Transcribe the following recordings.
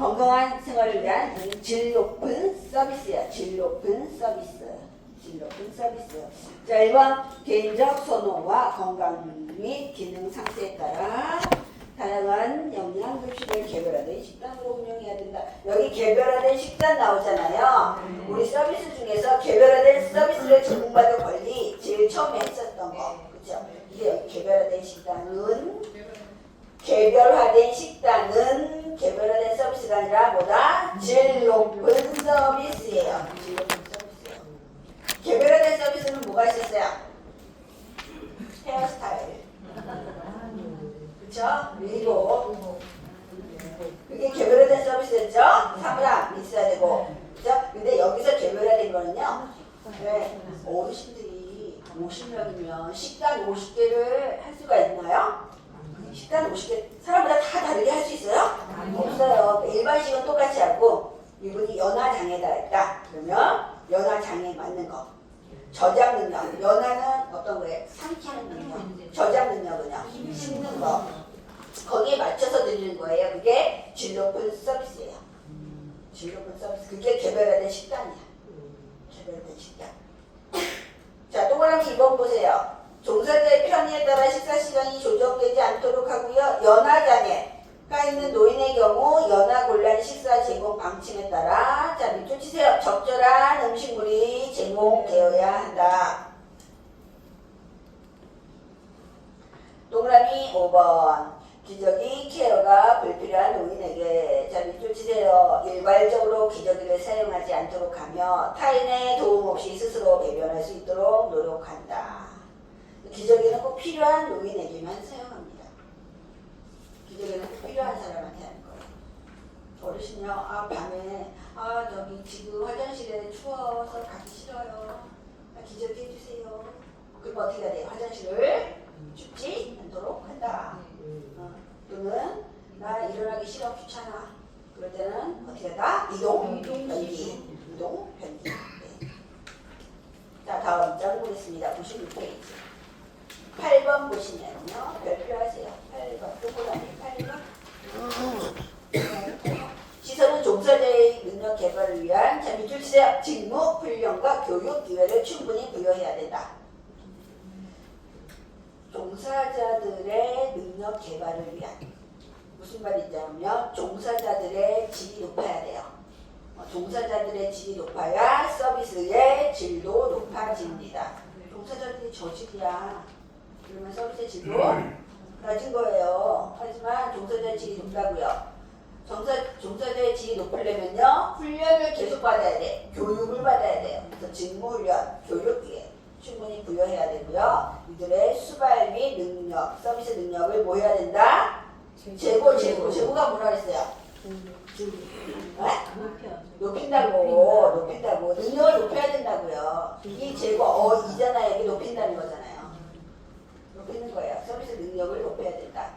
건강한 생활을 위한 질 높은 서비스야. 질 높은 서비스. 질 높은 서비스. 자, 1번 개인적 선호와 건강 및 기능 상태에 따라 다양한 영양 급식을 개별화된 식단으로 운영해야 된다. 여기 개별화된 식단 나오잖아요. 우리 서비스 중에서 개별화된 서비스를 제공받을 권리 제일 처음에 했었던 거. 그죠? 이게 여기 개별화된 식단은 개별화된 서비스가 아니라 뭐다? 질 높은 서비스예요. 질 높은 서비스예요. 개별화된 서비스는 뭐가 있었어요? 헤어스타일. 그쵸? 그리고 그게 개별화된 서비스였죠? 사무랑 있어야 되고. 그죠? 근데 여기서 개별화된 거는요. 왜? 어르신들이 50명이면 식단 50개를 할 수가 있나요? 식단 50개 사람마다 다 다르게 할 수 있어요? 없어요. 일반식은 똑같이 하고 이분이 연화장애다 했다. 그러면 연화장애에 맞는 거. 저장 능력. 연화는 어떤 거예요? 삼키는 능력. 저장 능력은요? 씹는 거. 거기에 맞춰서 드리는 거예요. 그게 질 높은 서비스예요. 질 높은 서비스. 그게 개별화된 식단이야. 개별화된 식단. 자, 동그라미 2번 보세요. 종사자의 편의에 따라 식사 시간이 조정되지 않도록 하고요. 연화장애가 있는 노인의 경우 연화곤란 식사 제공 방침에 따라 자, 밑줄 치세요. 적절한 음식물이 제공되어야 한다. 동그라미 5번. 기저귀 케어가 불필요한 노인에게 자, 밑줄 치세요. 일괄적으로 기저귀를 사용하지 않도록 하며 타인의 도움 없이 스스로 배변할 수 있도록 노력한다. 기저귀는 꼭 필요한 노인에게만 사용합니다. 기저귀는 꼭 필요한 사람한테 하는 거예요. 어르신요, 밤에 저기 지금 화장실에 추워서 가기 싫어요. 기저귀 해주세요. 그럼 어떻게 해야 돼요? 화장실을 춥지 않도록 한다. 또는 나 일어나기 싫어, 귀찮아. 그럴 때는 어떻게 하다? 이동 변기. 네. 자, 다음 장 보겠습니다. 96페이지. 8번 보시면요. 별표하세요. 8번. 동그라미 8번. 시설은 종사자의 능력 개발을 위한 자, 밑줄 치세요. 직무, 훈련과 교육 기회를 충분히 부여해야 된다. 종사자들의 능력 개발을 위한 무슨 말이냐면 종사자들의 질이 높아야 돼요. 종사자들의 질이 높아야 서비스의 질도 높아집니다. 종사자들이 저질이야. 그러면 서비스의 질도 낮은 거예요. 하지만 종사자의 질이 높다고요. 종사자의 질이 높으려면요. 훈련을 계속 받아야 돼. 교육을 받아야 돼요. 그래서 직무훈련, 교육기회 충분히 부여해야 되고요. 이들의 수발 및 능력, 서비스 능력을 뭐 해야 된다? 제고가 뭐라 그랬어요? 높인다고. 능력을 높여야 된다고요. 이 제고, 이잖아요. 여기 높인다는 거잖아요. 높이는 거예요. 서비스 능력을 높여야 된다.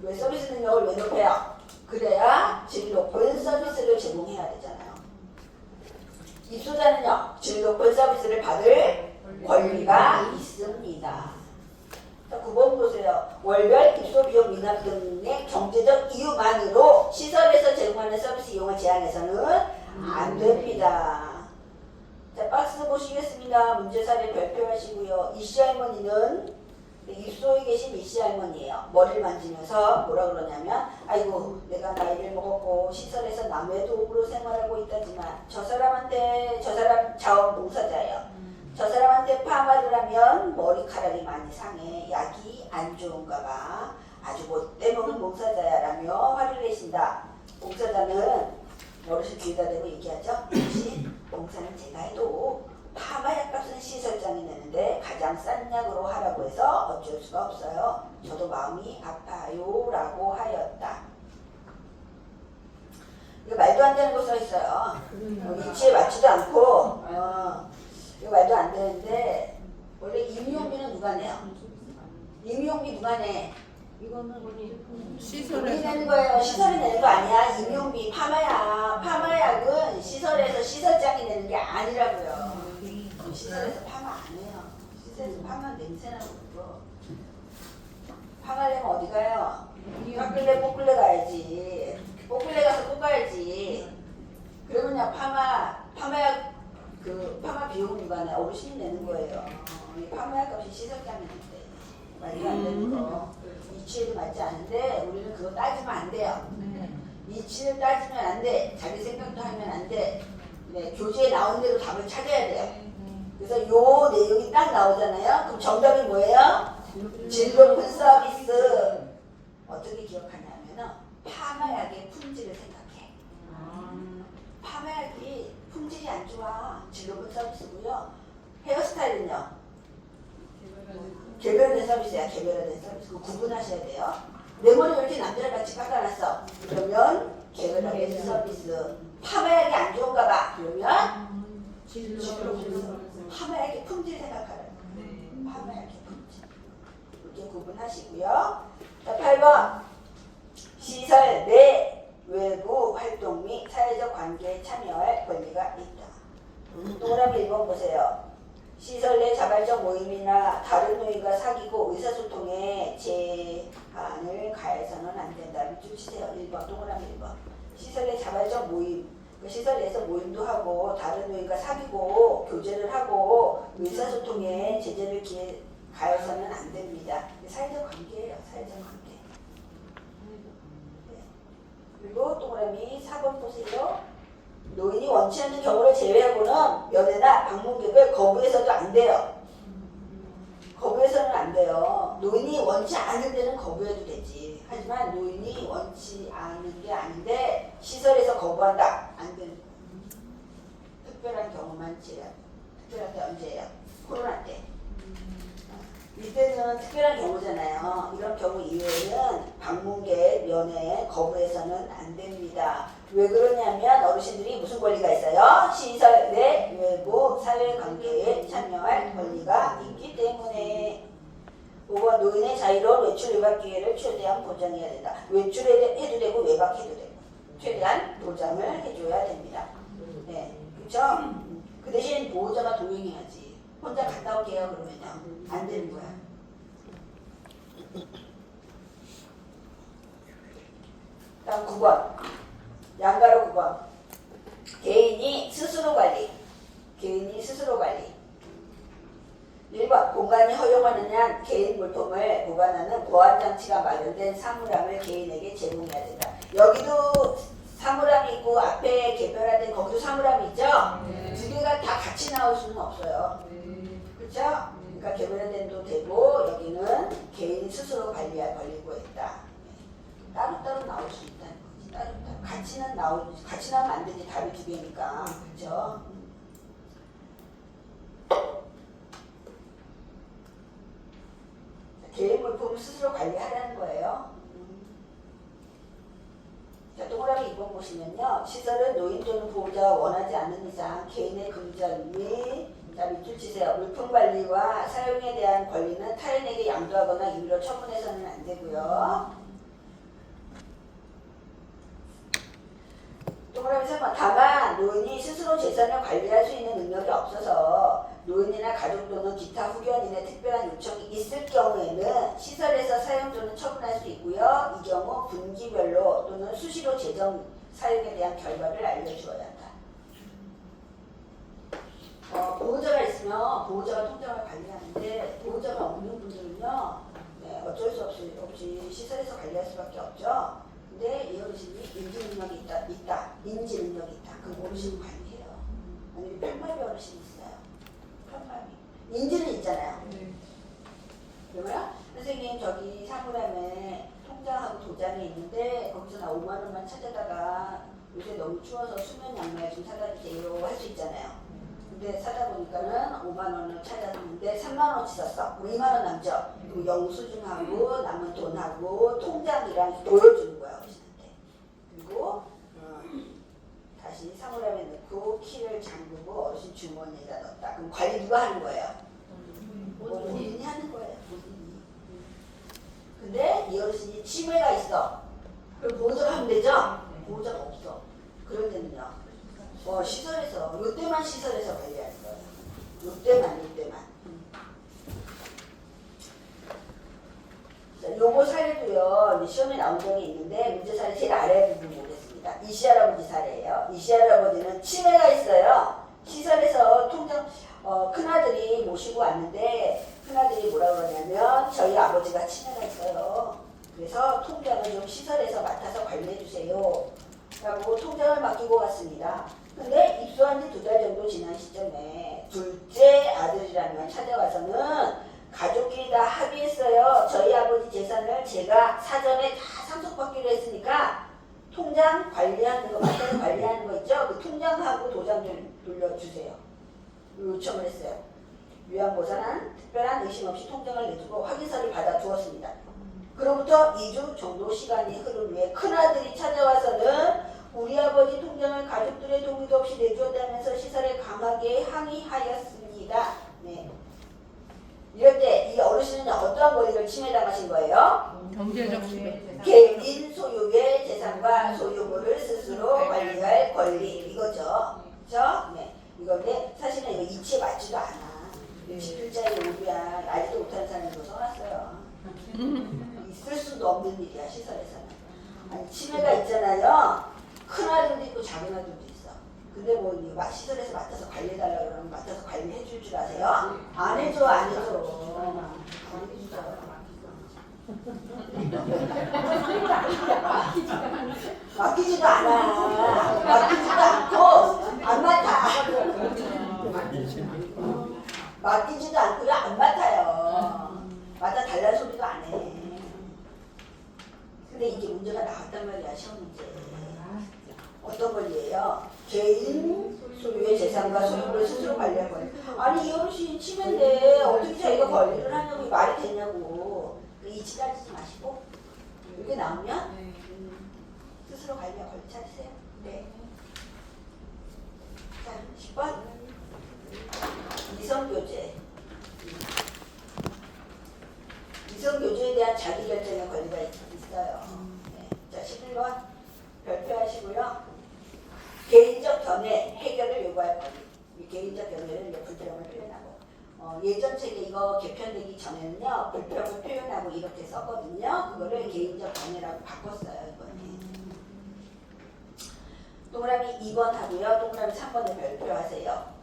왜 서비스 능력을 왜 높여요? 그래야 질 높은 서비스를 제공해야 되잖아요. 입소자는요, 질 높은 서비스를 받을 권리가 있습니다. 자, 9번 보세요. 월별 입소 비용 미납 등의 경제적 이유만으로 시설에서 제공하는 서비스 이용을 제한해서는 안 됩니다. 자, 박스 보시겠습니다. 문제 사례 별표하시고요. 이씨 할머니는 입소에 계신 이씨 할머니예요. 머리를 만지면서 뭐라 그러냐면 아이고 내가 나이를 먹었고 시설에서 남의 도움으로 생활하고 있다지만 저 사람 자원봉사자예요. 저 사람한테 파마를 하면 머리카락이 많이 상해. 약이 안 좋은가 봐. 아주 못돼 먹는 봉사자야 라며 화를 내신다. 봉사자는 어르신 뒤에다 대고 얘기하죠. 역시 봉사는 제가 해도 파마약 값은 시설장이 내는데 가장 싼 약으로 하라고 해서 어쩔 수가 없어요. 저도 마음이 아파요 라고 하였다. 이거 말도 안 되는 거 써있어요. 이치에 맞지도 않고 이거 말도 안 되는데 원래 임용비는 누가 내요? 임용비 누가 내? 이거는 우리 내는 거예요. 시설이 내는 거 아니야. 임용비 파마약은 시설에서 시설장이 내는 게 아니라고요. 시설에서 파마 안 해요. 시설에서 파마 냄새나고 그거. 파마려면 어디 가요? 깎을래 볶을래 가야지. 볶을래 가서 볶아야지. 비용 유관에 어르신이 내는 거예요. 판매할 값이 시설가면 안 돼. 말이 안 되는 거. 이치에도 맞지 않은데 우리는 그거 따지면 안 돼요. 이치를 따지면 안 돼. 자기 생각도 하면 안 돼. 네, 교재에 나온 대로 답을 찾아야 돼요. 그래서 요 내용이 딱 나오잖아요. 그럼 정답이 뭐예요? 질 높은 서비스. 어떻게 기억하냐면은 파마약의 품질을 생각해. 파마약이 품질이 안 좋아. 질 높은 서비스고요. 헤어스타일은요. 개별화된 서비스야. 개별화된 서비스. 그거 구분하셔야 돼요. 내 머리 왜 이렇게 남자랑 같이 깎아놨어? 그러면 개별화된 서비스. 파마약이 안 좋은가 봐. 그러면 파마약의 품질 생각하라는 거예요. 파마약의 품질. 이렇게 구분하시고요. 자, 8번. 시설 내 외부 활동 및 사회적 관계에 참여할 권리가 있다. 동그라미 1번 보세요. 시설 내 자발적 모임이나 다른 노인과 사귀고 의사소통에 제한을 가해서는 안 된다. 밑줄 치세요. 1번 동그라미 1번. 시설 내 자발적 모임. 그 시설 내에서 모임도 하고 다른 노인과 사귀고 교제를 하고 의사소통에 제재를 가해서는 안 됩니다. 사회적 관계예요. 사회적 관계. 네. 그리고 동그라미 4번 보세요. 노인이 원치 않는 경우를 제외하고는 면회나 방문객을 거부해서도 안 돼요. 거부해서는 안 돼요. 노인이 원치 않은 데는 거부해도 되지. 하지만 노인이 원치 않은 게 아닌데 시설에서 거부한다. 안 되는 거예요. 특별한 경우만 제외. 특별한 게 언제예요? 코로나 때. 이때는 특별한 경우잖아요. 이런 경우 이외에는 방문객 면회 거부해서는 안 됩니다. 왜 그러냐면 어르신들이 무슨 권리가 있어요? 시설 내 외부 사회관계에 참여할 권리가 있기 때문에. 5번 노인의 자유로운 외출 외박 기회를 최대한 보장해야 된다. 외출해도 되고 외박해도 되고 최대한 보장을 해줘야 됩니다. 네, 그렇죠? 그 대신 보호자가 동행해야지. 혼자 갔다 올게요 그러면요 안 되는 거야. 다음 9번 양가로 9번 개인이 스스로 관리. 개인이 스스로 관리. 1번 공간이 허용하는 한 개인 물품을 보관하는 보안장치가 마련된 사물함을 개인에게 제공해야 된다. 여기도 사물함이 있고 앞에 개별화된 거기도 사물함이 있죠? 두 개가 다 같이 나올 수는 없어요. 그렇죠? 그러니까 개별화된도 되고 여기는 개인 스스로 관리할 권리가 있다. 따로따로 나올 수 있다는 거지. 따로따로. 같이 나오면 안 되지. 답이 두 개니까. 그렇죠? 개인 물품을 스스로 관리하라는 거예요. 자, 동그라미 2번 보시면요. 시설은 노인 또는 보호자가 원하지 않는 이상 개인의 금전 및 자, 밑줄 치세요. 물품 관리와 사용에 대한 권리는 타인에게 양도하거나 임의로 처분해서는 안 되고요. 동그라미 3번 다만 노인이 스스로 재산을 관리할 수 있는 능력이 없어서 노인이나 가족 또는 기타 후견인의 특별한 요청이 있을 경우에는 시설에서 사용 또는 처분할 수 있고요. 이 경우 분기별로 또는 수시로 재정 사용에 대한 결과를 알려주어야 한다. 보호자가 있으면 보호자가 통장을 관리하는데 보호자가 없는 분들은요. 네, 어쩔 수 없이 시설에서 관리할 수밖에 없죠. 근데 이 어르신이 인지 능력이 있다. 인지 능력이 있다. 그럼 어르신 관리해요. 아니면 편마비 어르신이 있어요. 편마비. 인지는 있잖아요. 그러면 선생님 저기 사물함에 통장하고 도장이 있는데 거기서 나 5만 원만 찾아다가 요새 너무 추워서 수면 양말 좀 사다 주세요 할 수 있잖아요. 근데 사다 보니까는 5만 원을 찾았는데 3만 원어치 썼어. 그럼 2만 원 남죠. 그리고 영수증하고 남은 돈하고 통장이랑 보여주는 거야 어르신한테. 그리고 다시 사물함에 넣고 키를 잠그고 어르신 주머니에다 넣었다. 그럼 관리 누가 하는 거예요? 본인이 하는 거예요. 본인이. 근데 이 어르신이 치매가 있어. 그럼 보호자가 하면 되죠? 보호자가 없어. 그럴 때는요. 시설에서 이때만 시설에서 관리하는 거예요. 이때만. 자, 요거 사례도요. 시험에 나온 적이 있는데 문제 사례 제일 아래 부분 보겠습니다. 이시 할아버지 사례예요. 이시 할아버지는 치매가 있어요. 시설에서 통장 큰아들이 모시고 왔는데 큰아들이 뭐라 그러냐면 저희 아버지가 치매가 있어요. 그래서 통장을 좀 시설에서 맡아서 관리해 주세요. 라고 통장을 맡기고 갔습니다. 근데 입소한 지 2달 정도 지난 시점에 둘째 아들이라면 찾아와서는 가족끼리 다 합의했어요. 저희 아버지 재산을 제가 사전에 다 상속받기로 했으니까 통장 관리하는 거, 맡아서 관리하는 거 있죠? 그 통장하고 도장 좀 돌려주세요. 요청을 했어요. 요양보살은 특별한 의심 없이 통장을 내주고 확인서를 받아 두었습니다. 그로부터 2주 정도 시간이 흐른 후에 큰아들이 찾아와서는 우리 아버지 통장을 가족들의 동의도 없이 내주었다면서 시설에 강하게 항의하였습니다. 네. 이럴 때 이 어르신은 어떠한 권리를 침해당하신 거예요? 경제적 침해. 개인 소유의 재산과 소유물을 스스로 관리할 권리 이거죠. 그렇죠? 네. 이건데 사실은 이거 이치에 맞지도 않아. 11자의 오류야. 알지도 못하는 사람이 써놨어요. 있을 수도 없는 일이야 시설에서는. 아니 치매가 있잖아요. 큰 아들도 있고 작은 아들도 있어. 근데 뭐 시설에서 맡아서 관리해달라고 그러면 맡아서 관리해 줄 줄 아세요? 안 해줘 안 해줘. 안 해주죠. 맡기지도 않아. 맡기지도 않고 안 맡아. 맡기지도 않고요 안 맡아요. 맡아 달라는 소리도 안 해. 근데 이게 문제가 나왔단 말이야 시험 문제. 어떤 권리예요? 개인 소유의 재산과 소유를 스스로 관리할 권리. 아니 이 어르신 치매인데 어떻게 자기가 관리를 하냐고 말이 되냐고. 이치 따지지 마시고 이게 나오면 스스로 관리할 권리 찾으세요. 네. 자 10번 이성교제. 이성교제에 대한 자기결정의 권리가 있어요. 네. 자 11번 별표하시고요. 개인적 견해 해결을 요구할 권리. 이 개인적 견해를 불평을 표현하고 예전 책에 이거 개편되기 전에는요 불평을 표현하고 이렇게 썼거든요. 그거를 개인적 견해라고 바꿨어요. 이번에. 동그라미 2번 하고요. 동그라미 3번에 별표하세요.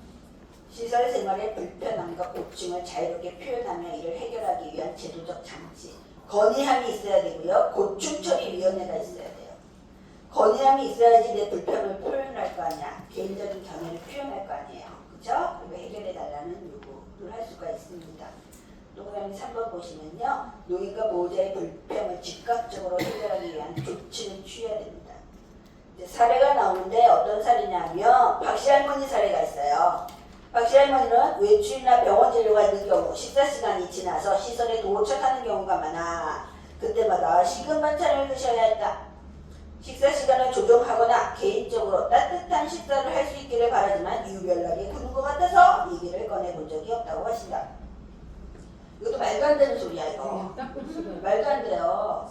시설 생활의 불편함과 고충을 자유롭게 표현하며 이를 해결하기 위한 제도적 장치. 건의함이 있어야 되고요. 고충 처리위원회가 있어야 돼요. 건의함이 있어야지 내 불편을 표현할 거 아니야. 개인적인 견해를 표현할 거 아니에요. 그죠? 그리고 해결해달라는 요구를 할 수가 있습니다. 동그라미 3번 보시면요. 노인과 보호자의 불평을 즉각적으로 해결하기 위한 조치를 취해야 됩니다. 이제 사례가 나오는데 어떤 사례냐면 박씨 할머니 사례가 있어요. 박씨 할머니는 외출이나 병원 진료가 있는 경우 식사 시간이 지나서 시설에 도착하는 경우가 많아. 그때마다 식은 반찬을 드셔야 했다. 식사 시간을 조정하거나 개인적으로 따뜻한 식사를 할 수 있기를 바라지만 유별나게 굶은 것 같아서 얘기를 꺼내본 적이 없다고 하신다. 이것도 말도 안 되는 소리야 이거. 말도 안 돼요.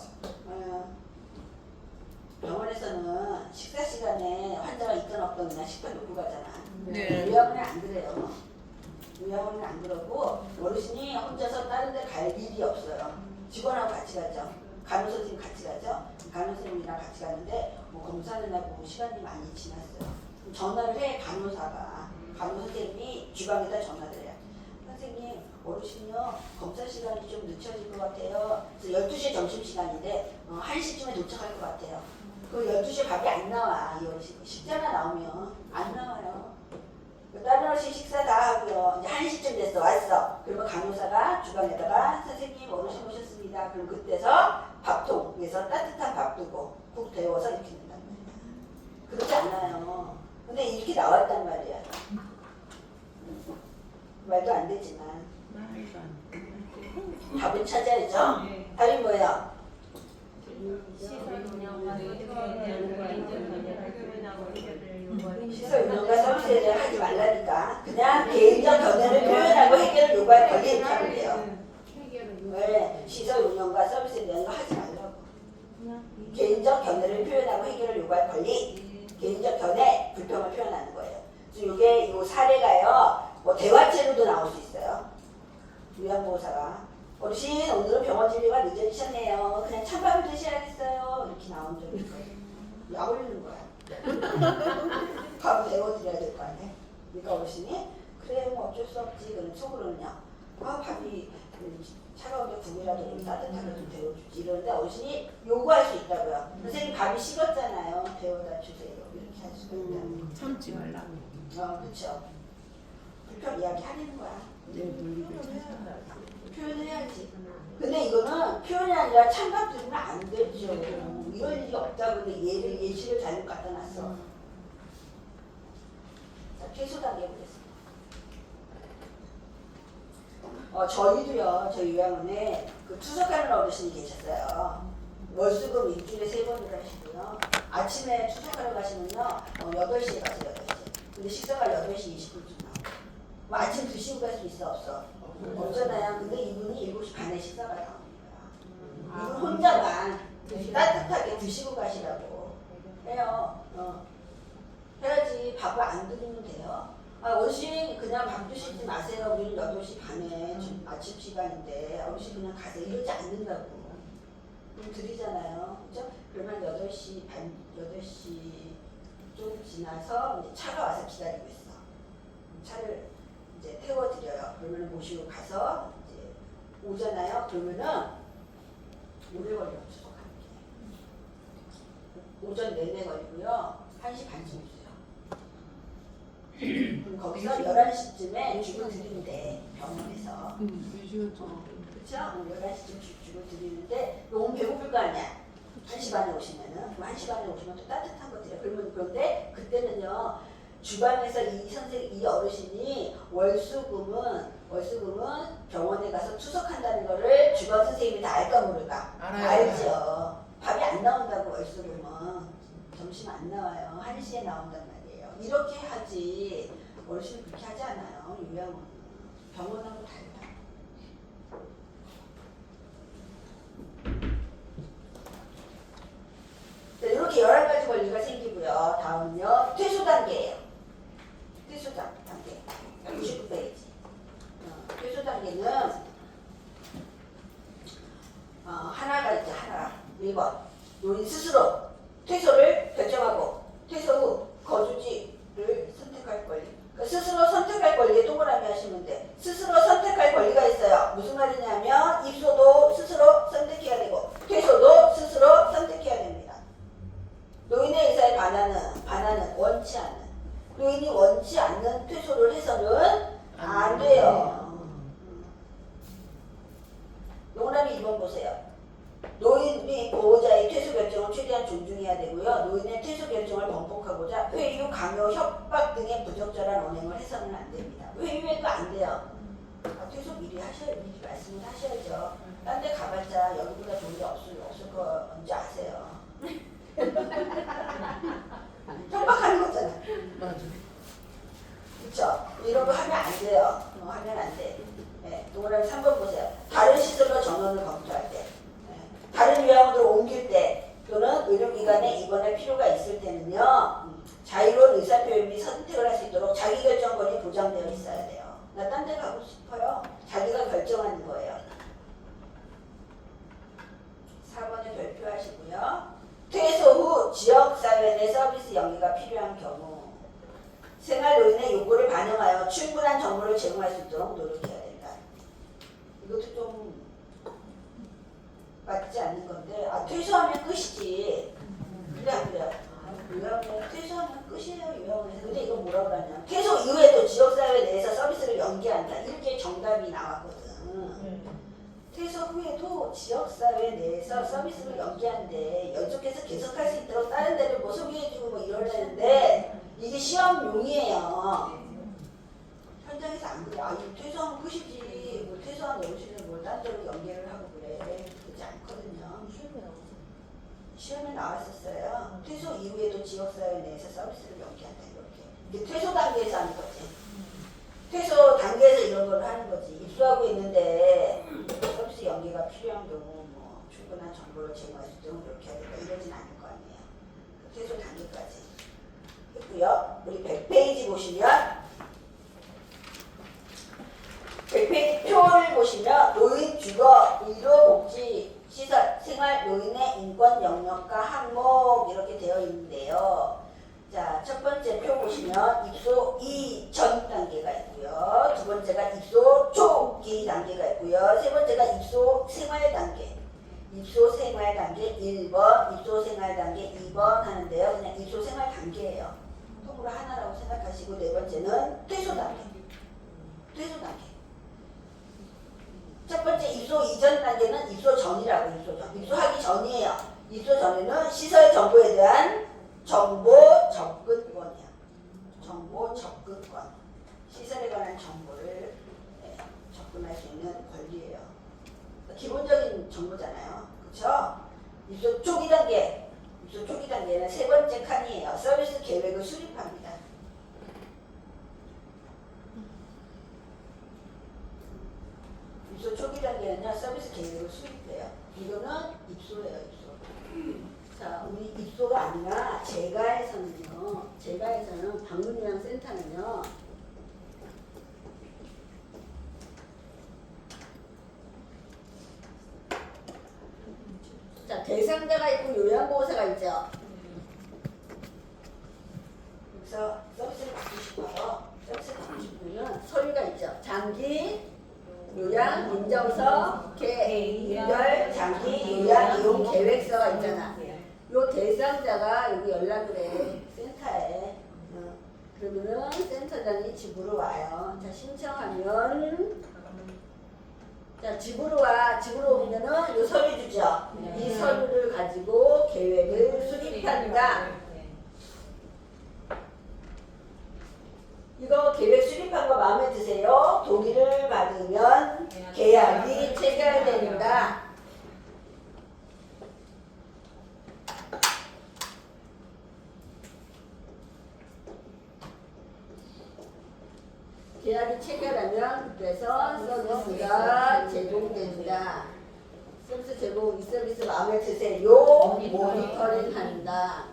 병원에서는 식사 시간에 환자가 있든 없든 그냥 식판 놓고 가잖아. 네. 요양원은 안 그래요. 요양원은 안 그러고 어르신이 혼자서 다른 데 갈 일이 없어요. 직원하고 같이 가죠. 간호사 선생님 같이 가죠. 간호사 선생님이랑 같이 가는데 뭐 검사는 하고 시간이 많이 지났어요. 전화를 해 간호사가. 간호사 선생님이 주방에다 전화를 해요. 선생님 어르신요 검사 시간이 좀 늦춰질 것 같아요. 그래서 12시에 점심시간인데 1시쯤에 도착할 것 같아요. 그 12시에 밥이 안 나와. 이 어르신 식사가 나오면 안 나와요. 다른 어르신 식사 다 하고요. 이제 1시쯤 됐어. 왔어. 그러면 간호사가 주방에다가 선생님 어르신 오셨습니다. 그럼 그때서 밥통에서 따뜻한 밥 두고 국 데워서 이렇게 된단 말이야. 그렇지 않아요. 근데 이렇게 나왔단 말이야. 말도 안 되지만 답을 찾아야죠. 답이 뭐예요? 시설 운영과 서비스에 대해 하지 말라니까. 그냥 개인적 견해를 표현하고 해결을 요구할 권리 이렇게 하면 돼요. 왜? 시설 운영과 서비스에 대한 거 하지 말라고. 개인적 견해를 표현하고 해결을 요구할 권리. 개인적 견해, 불평을 표현하는 거예요. 그래서 이게 요 사례가요. 뭐 대화체로도 나올 수 있어요. 요양보호사가 어르신 오늘은 병원 진료가 늦어지셨네요. 그냥 찬밥을 드셔야겠어요. 이렇게 나온 적이 있어요. 약 올리는 거야. 밥을 데워드려야 될 거 아니에요. 그러니까 어르신이 그래 뭐 어쩔 수 없지. 그럼 속으로는요. 아 밥이 차가운데 국이라도 좀 따뜻하게 좀 데워주지. 이러는데 어르신이 요구할 수 있다고요. 선생님 밥이 식었잖아요. 데워다 주세요. 이렇게 할 수가 있다는 참지 말라고. 그렇죠. 불편 이야기 하는 거야. 표현해야지. 근데 이거는 표현이 아니라 찬밥 들으면 안 되죠. 이럴 일이 없다고. 근데 예시를 잘못 갖다 놨어. 자, 최소 단계 보겠습니다. 저희도요, 저희 요양원에 그 투석하는 어르신이 계셨어요. 월수금 일주일에 3번을 하시고요. 아침에 투석하러 가시면요, 8시에 가세요, 8시. 근데 식사가 8시 20분쯤 나와요. 뭐 아침 드시고 갈 수 있어, 없어? 없잖아요. 근데 이분이 7시 반에 식사가 나오는 거야. 이분 혼자만 따뜻하게 드시고 가시라고 해요. 해야지. 밥을 안 드리면 돼요. 어르신 그냥 밥 드시지 마세요. 우리는 8시 반에 아침 시간인데 어르신 그냥 가세요. 이러지 않는다고. 그럼 드리잖아요. 그죠? 그러면 8시 반, 8시 좀 지나서 이제 차가 와서 기다리고 있어. 차를 이제 태워드려요. 그러면 모시고 가서 이제 오잖아요. 그러면은 오래 걸려요. 추석하는 게. 오전 내내 걸리고요. 1시 반쯤 있어요. 그럼 거기서 11시쯤에 죽을 드리는데 병원에서 그렇죠? 11시쯤 죽을 드리는데 너무 배고플 거 아니야. 1시 반에 오시면은 1시 반에 오시면 또 따뜻한 거 드려요. 그런데 그때는요 주방에서 이 어르신이 월수금은 병원에 가서 투석한다는 거를 주방 선생님이 다 알까 모를까? 알죠. 밥이 안 나온다고. 월수금은 점심 안 나와요. 1시에 나온단 말이에요. 이렇게 하지. 어르신은 그렇게 하지 않아요. 요양원은 병원하고 달라. 이렇게 11가지 권리가 생기고요. 다음은요. 퇴소 단계예요. 퇴소 단계. 99페이지. 퇴소 단계는 하나가 있죠. 하나. 1번. 노인 스스로 퇴소를 결정하고 퇴소 후 거주지를 선택할 권리. 그러니까 스스로 선택할 권리에 동그라미 하시면 돼. 스스로 선택할 권리가 있어요. 무슨 말이냐면 입소도 스스로 선택해야 되고 퇴소도 스스로 선택해야 됩니다. 노인의 의사에 반하는 원치 않는 노인이 원치 않는 퇴소를 해서는 안 돼요. 동그라미 2번 보세요. 노인이 보호자의 퇴소 결정을 최대한 존중해야 되고요. 노인의 퇴소 결정을 번복하고자 회유, 강요, 협박 등의 부적절한 언행을 해서는 안 됩니다. 회유해도 안 돼요. 퇴소 미리 말씀을 하셔야죠. 딴 데 가봤자 여기보다 좋은 데 없을 거 뭔지 아세요. 협박하는 거잖아. 맞아. 그쵸? 이런 거 하면 안 돼요. 하면 안 돼. 네, 동그라미 3번 보세요. 다른 시설로 전원을 검토할 때, 다른 요양원으로 옮길 때, 또는 의료기관에 입원할 필요가 있을 때는요, 자유로운 의사표현 및 선택을 할 수 있도록 자기결정권이 보장되어 있어야 돼요. 나 딴 데 가고 싶어요. 자기가 결정하는 거예요. 4번에 별표하시고요. 퇴소 후 지역사회 내 서비스 연계가 필요한 경우 생활노인의 요구를 반영하여 충분한 정보를 제공할 수 있도록 노력해야 된다. 이것도 좀 맞지 않는 건데 퇴소하면 끝이지. 그래 안 그래요? 요양원에 퇴소하면 끝이에요. 요양원에서. 근데 이거 뭐라고 하냐, 퇴소 이후에도 지역사회 내에서 서비스를 연계한다. 이렇게 정답이 나왔거든. 퇴소 후에도 지역사회 내에서 서비스를 연계하는데 연속해서 계속할 수 있도록 다른 데를 뭐 소개해주고 뭐 이러려는데 이게 시험용이에요. 현장에서 안 그래. 이거 퇴소하면 끝이지. 뭐 퇴소한 어르신을 뭘 딴 데로 연계를 하고 그래. 그렇지 않거든요. 시험에 나왔었어요. 퇴소 이후에도 지역사회 내에서 서비스를 연계한다. 이렇게. 이게 퇴소 단계에서 하는 거지. 퇴소 단계에서 이런 걸 하는 거지. 입소하고 있는데 서비스 연계가 필요한 경우 뭐 충분한 정보를 제공할 수 있도록 이렇게 해야 된다. 이러진 않을 거 아니에요. 퇴소 단계까지 했고요. 우리 100페이지 보시면 100페이지 표를 보시면 노인 주거 의료복지 시설 생활 노인의 인권 영역과 항목 이렇게 되어 있는데요. 자, 첫 번째 표 보시면 입소 이전 단계가 있고요. 복귀 단계가 있고요. 세 번째가 입소 생활 단계. 입소 생활 단계 1번, 입소 생활 단계 2번 하는데요. 그냥 입소 생활 단계예요. 통으로 하나라고 생각하시고 네 번째는 퇴소 단계. 퇴소 단계. 첫 번째 입소 이전 단계는 입소 전이라고 입소 전. 입소하기 전이에요. 입소 전에는 시설 정보에 대한 정보 접근권이야. 정보 접근권. 시설에 관한 정보를 접근할 수 있는 권리예요. 기본적인 정보잖아요. 그렇죠? 입소 초기 단계. 입소 초기 단계는 세 번째 칸이에요. 서비스 계획을 수립합니다. 입소 초기 단계는요. 서비스 계획을 수립해요. 이거는 입소예요. 입소. 자, 우리 입소가 아니라 제가에서는요. 제가에서는 방문요양 센터는요. 자, 대상자가 있고 요양보호사가 있죠. 그래서 서비스를 받고 싶어요. 서비스를 받고 싶으면 서류가 있죠. 장기 요양 인정서, 개인별 장기 요양 이용 계획서가 있잖아. 요 대상자가 여기 연락을 해. 센터에. 그러면은 센터장이 집으로 와요. 자, 신청하면 자, 집으로 와. 집으로 오면은 요 서류 주죠. 이 서류를 가지고 계획을 수립한다. 이거 계획 수립한 거 마음에 드세요? 동의를 받으면 계약이 체결됩니다. 계약이 체결하면 그래서 서비스가 제공된다. 서비스 제공, 이 서비스 마음에 드세요? 모니터링 한다.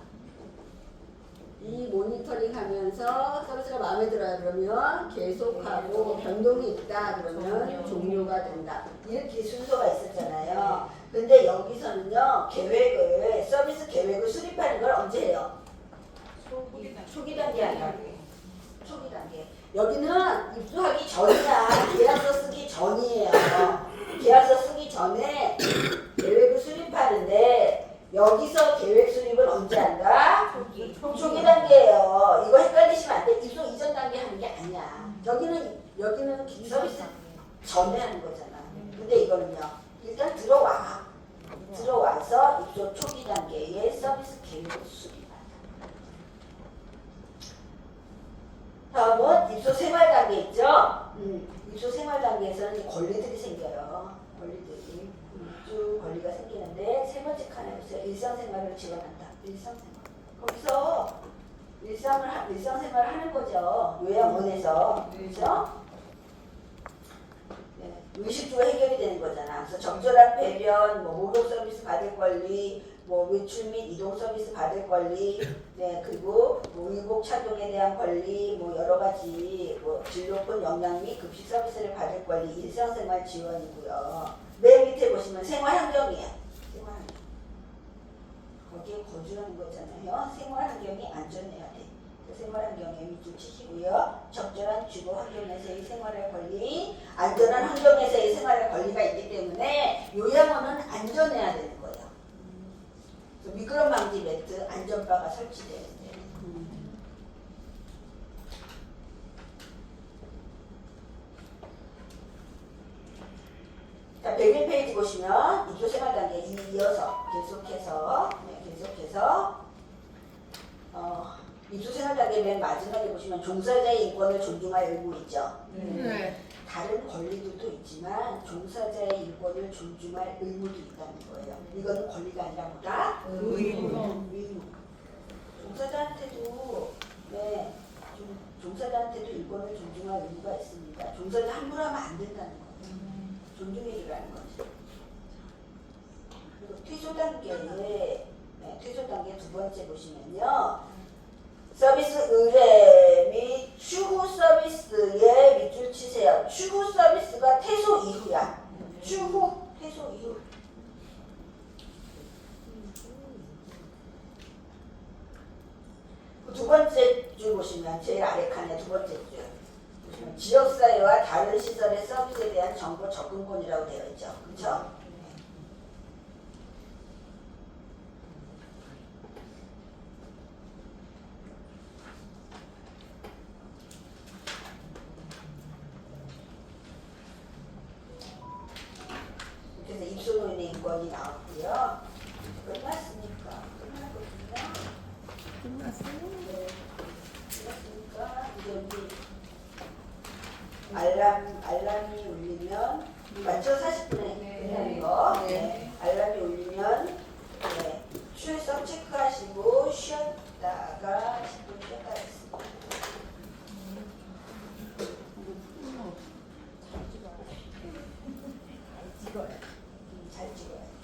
이 모니터링 하면서 서비스가 마음에 들어요. 그러면 계속하고 변동이 있다. 그러면 종료가 된다. 이렇게 순서가 있었잖아요. 근데 여기서는요. 계획을, 서비스 계획을 수립하는 걸 언제 해요? 초기 단계 아니야. 초기 단계. 여기는 입수하기 전이야. 계약서 쓰기 전이에요. 계약서 쓰기 전에 계획을 수립하는데 여기서 계획 수립은 언제 한다? 초기 단계예요. 이거 헷갈리시면 안 돼. 입소 이전 단계 하는 게 아니야. 여기는 서비스 전에 하는 거잖아. 근데 이거는요. 일단 들어와서 입소 초기 단계에 서비스 계획을 수립한다. 다음은 입소 생활 단계 있죠? 입소 생활 단계에서는 권리들이 생겨요. 권리들이. 쭉 권리가 생기는데 세 번째 칸에 보세요. 일상생활을 지원한다. 일상생활. 거기서 일상생활을 하는 거죠. 요양원에서. 그렇죠? 네. 의식주가 해결이 되는 거잖아. 그래서 적절한 배변, 목욕 서비스 받을 권리, 외출 및 이동 서비스 받을 권리, 네, 그리고 의복 착용에 대한 권리, 여러 가지 질 높은 영양 및 급식 서비스를 받을 권리, 일상생활 지원이고요. 맨 밑에 보시면 생활환경이에요. 생활환경. 거기에 거주하는 거잖아요. 생활환경이 안전해야 돼. 생활환경에 밑줄 치시고요. 적절한 주거 환경에서의 생활할 권리, 안전한 환경에서의 생활할 권리가 있기 때문에 요양원은 안전해야 되는 거예요. 미끄럼 방지 매트, 안전바가 설치되는데. 자, 101페이지 보시면 입소 생활 단계 이어서 계속해서 입소 생활 단계 맨 마지막에 보시면 종사자의 인권을 존중할 의무 있죠. 다른 권리들도 있지만 종사자의 인권을 존중할 의무도 있다는 거예요. 이거는 권리가 아니라 뭐다? 의무. 종사자한테도 종사자한테도 인권을 존중할 의무가 있습니다. 종사자 함부로 하면 안 된다는 거예요. 존중해주라는 거죠. 그리고 퇴소 단계 두 번째 보시면요. 서비스 의뢰 및 추후 서비스에 밑줄 치세요. 추후 서비스가 퇴소 이후야. 퇴소 이후. 두 번째 줄 보시면 제일 아래 칸에 두 번째 줄. 지역사회와 다른 시설의 서비스에 대한 정보 접근권이라고 되어 있죠. 그렇죠? 그래서 입소문의 인권이 나왔고요. 끝났으니까 끝났거든요. 끝났어요? 네. 끝났으니까 이제 우리 알람이 울리면 맞죠? 40분